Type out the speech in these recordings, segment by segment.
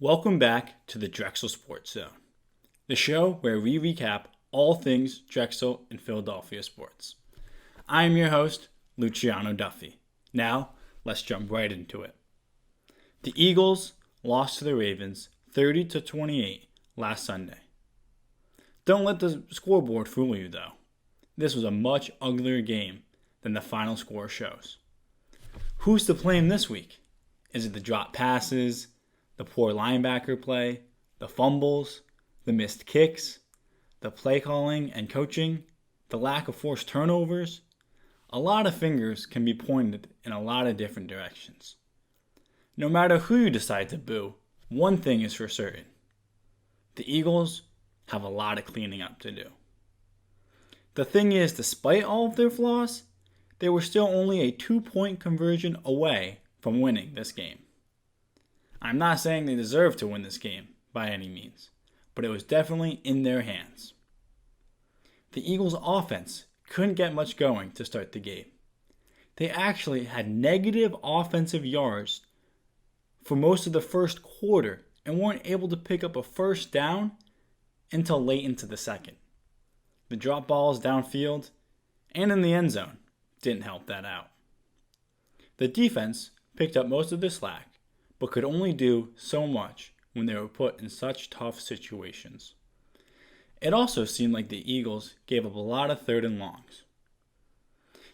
Welcome back to the Drexel Sports Zone, the show where we recap all things Drexel and Philadelphia sports. I am your host, Luciano Duffy. Now, let's jump right into it. The Eagles lost to the Ravens 30-28 last Sunday. Don't let the scoreboard fool you, though. This was a much uglier game than the final score shows. Who's to blame this week? Is it the drop passes, the poor linebacker play, the fumbles, the missed kicks, the play calling and coaching, the lack of forced turnovers? A lot of fingers can be pointed in a lot of different directions. No matter who you decide to boo, one thing is for certain. The Eagles have a lot of cleaning up to do. The thing is, despite all of their flaws, they were still only a 2-point conversion away from winning this game. I'm not saying they deserve to win this game by any means, but it was definitely in their hands. The Eagles' offense couldn't get much going to start the game. They actually had negative offensive yards for most of the first quarter and weren't able to pick up a first down until late into the second. The drop balls downfield and in the end zone didn't help that out. The defense picked up most of the slack, but could only do so much when they were put in such tough situations. It also seemed like the Eagles gave up a lot of third and longs.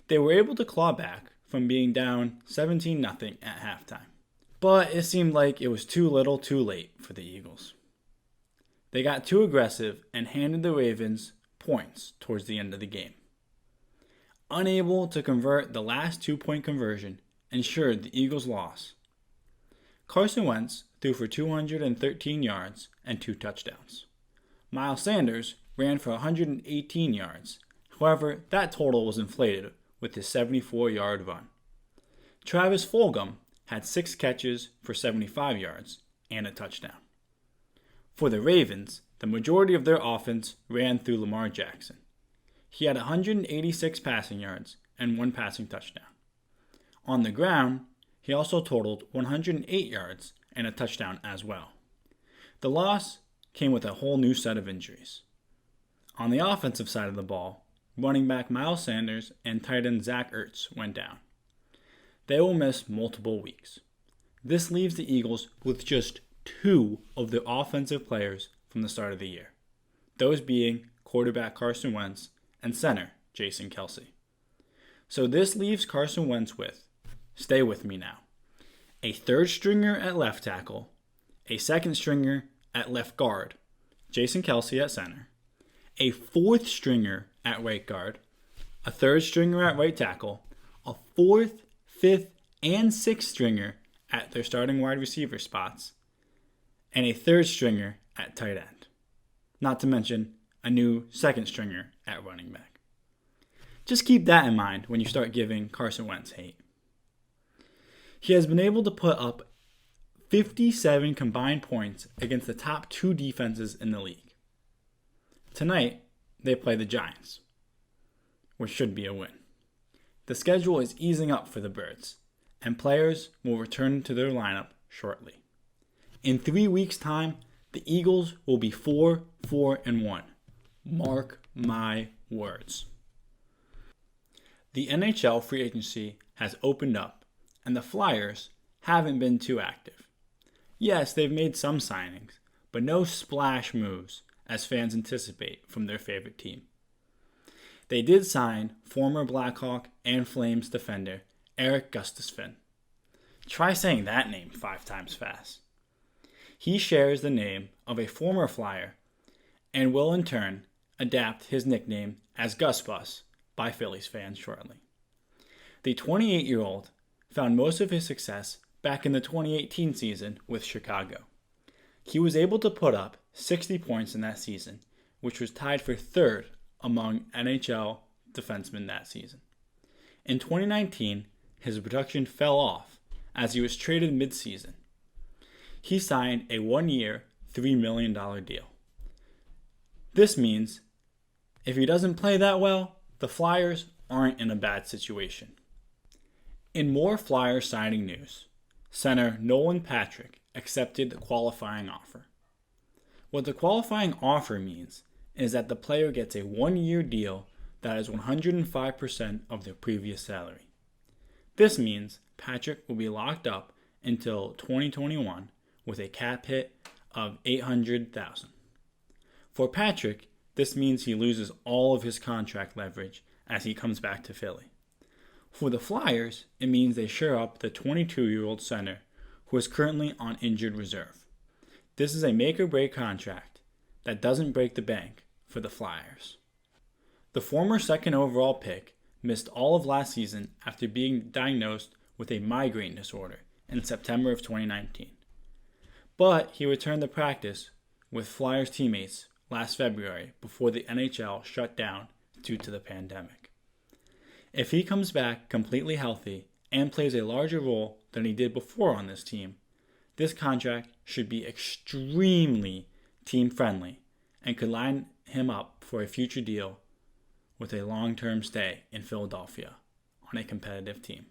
They were able to claw back from being down 17-0 at halftime, but it seemed like it was too little too late for the Eagles. They got too aggressive and handed the Ravens points towards the end of the game. Unable to convert the last 2-point conversion ensured the Eagles' loss. Carson Wentz threw for 213 yards and 2 touchdowns. Miles Sanders ran for 118 yards. However, that total was inflated with his 74-yard run. Travis Fulgham had 6 catches for 75 yards and a touchdown. For the Ravens, the majority of their offense ran through Lamar Jackson. He had 186 passing yards and 1 passing touchdown. On the ground, he also totaled 108 yards and a touchdown as well. The loss came with a whole new set of injuries. On the offensive side of the ball, running back Miles Sanders and tight end Zach Ertz went down. They will miss multiple weeks. This leaves the Eagles with just 2 of their offensive players from the start of the year, those being quarterback Carson Wentz and center Jason Kelce. So this leaves Carson Wentz with, stay with me now, a 3rd stringer at left tackle, a 2nd stringer at left guard, Jason Kelce at center, a 4th stringer at right guard, a 3rd stringer at right tackle, a 4th, 5th, and 6th stringer at their starting wide receiver spots, and a 3rd stringer at tight end. Not to mention a new 2nd stringer at running back. Just keep that in mind when you start giving Carson Wentz hate. He has been able to put up 57 combined points against the top 2 defenses in the league. Tonight, they play the Giants, which should be a win. The schedule is easing up for the Birds, and players will return to their lineup shortly. In 3 weeks' time, the Eagles will be 4-1. Mark my words. The NHL free agency has opened up, and the Flyers haven't been too active. Yes, they've made some signings, but no splash moves as fans anticipate from their favorite team. They did sign former Blackhawk and Flames defender Erik Gustafsson. Try saying that name 5 times fast. He shares the name of a former Flyer and will in turn adapt his nickname as Gus Bus by Phillies fans shortly. The 28-year-old found most of his success back in the 2018 season with Chicago. He was able to put up 60 points in that season, which was tied for 3rd among NHL defensemen that season. In 2019, his production fell off as he was traded mid-season. He signed a 1-year, $3 million deal. This means if he doesn't play that well, the Flyers aren't in a bad situation. In more Flyers signing news, center Nolan Patrick accepted the qualifying offer. What the qualifying offer means is that the player gets a 1-year deal that is 105% of their previous salary. This means Patrick will be locked up until 2021 with a cap hit of $800,000. For Patrick, this means he loses all of his contract leverage as he comes back to Philly. For the Flyers, it means they shore up the 22-year-old center who is currently on injured reserve. This is a make-or-break contract that doesn't break the bank for the Flyers. The former second overall pick missed all of last season after being diagnosed with a migraine disorder in September of 2019. But he returned to practice with Flyers teammates last February before the NHL shut down due to the pandemic. If he comes back completely healthy and plays a larger role than he did before on this team, this contract should be extremely team-friendly and could line him up for a future deal with a long-term stay in Philadelphia on a competitive team.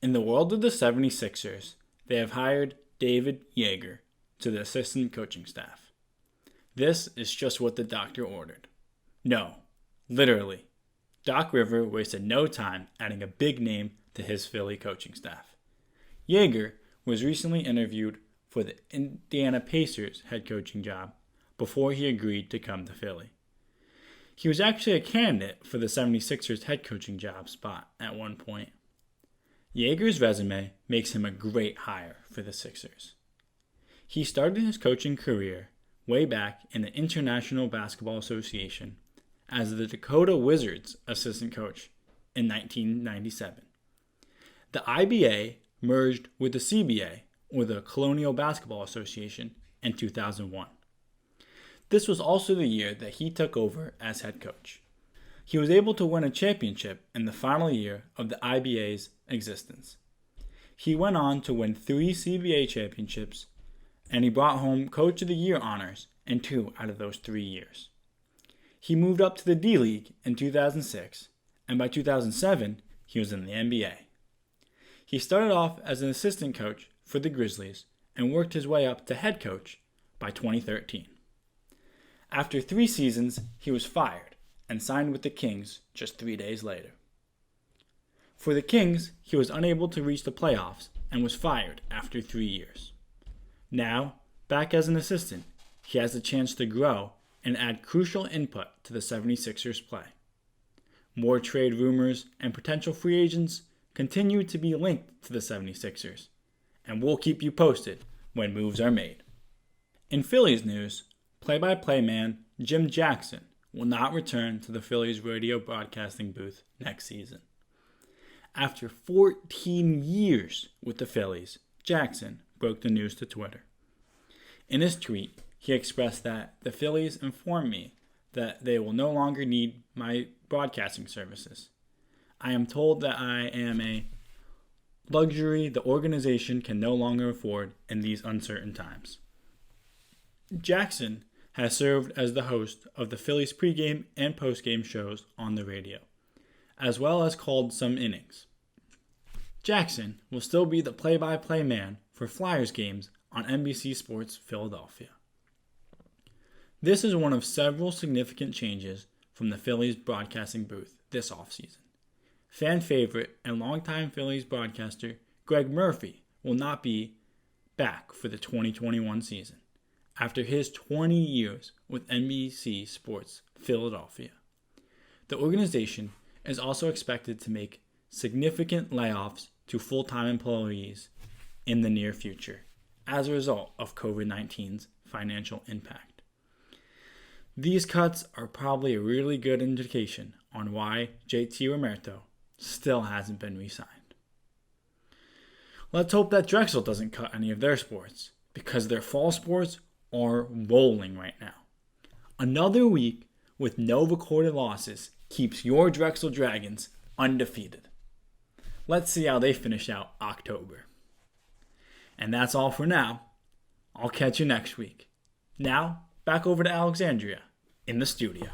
In the world of the 76ers, they have hired David Yeager to the assistant coaching staff. This is just what the doctor ordered. No, literally. Doc River wasted no time adding a big name to his Philly coaching staff. Yeager was recently interviewed for the Indiana Pacers head coaching job before he agreed to come to Philly. He was actually a candidate for the 76ers head coaching job spot at one point. Yeager's resume makes him a great hire for the Sixers. He started his coaching career way back in the International Basketball Association as the Dakota Wizards assistant coach in 1997. The IBA merged with the CBA, or the Colonial Basketball Association, in 2001. This was also the year that he took over as head coach. He was able to win a championship in the final year of the IBA's existence. He went on to win 3 CBA championships, and he brought home Coach of the Year honors in 2 out of those 3 years. He moved up to the D-League in 2006, and by 2007, he was in the NBA. He started off as an assistant coach for the Grizzlies and worked his way up to head coach by 2013. After 3 seasons, he was fired and signed with the Kings just 3 days later. For the Kings, he was unable to reach the playoffs and was fired after 3 years. Now, back as an assistant, he has the chance to grow and add crucial input to the 76ers play. More trade rumors and potential free agents continue to be linked to the 76ers, and we'll keep you posted when moves are made. In Phillies news, play-by-play man Jim Jackson will not return to the Phillies radio broadcasting booth next season. After 14 years with the Phillies, Jackson broke the news to Twitter. In his tweet, he expressed that the Phillies informed me that they will no longer need my broadcasting services. I am told that I am a luxury the organization can no longer afford in these uncertain times. Jackson has served as the host of the Phillies pregame and postgame shows on the radio, as well as called some innings. Jackson will still be the play-by-play man for Flyers games on NBC Sports Philadelphia. This is one of several significant changes from the Phillies broadcasting booth this offseason. Fan favorite and longtime Phillies broadcaster Greg Murphy will not be back for the 2021 season after his 20 years with NBC Sports Philadelphia. The organization is also expected to make significant layoffs to full-time employees in the near future as a result of COVID-19's financial impact. These cuts are probably a really good indication on why JT Realmuto still hasn't been re-signed. Let's hope that Drexel doesn't cut any of their sports, because their fall sports are rolling right now. Another week with no recorded losses keeps your Drexel Dragons undefeated. Let's see how they finish out October. And that's all for now. I'll catch you next week. Now, back over to Alexandria in the studio.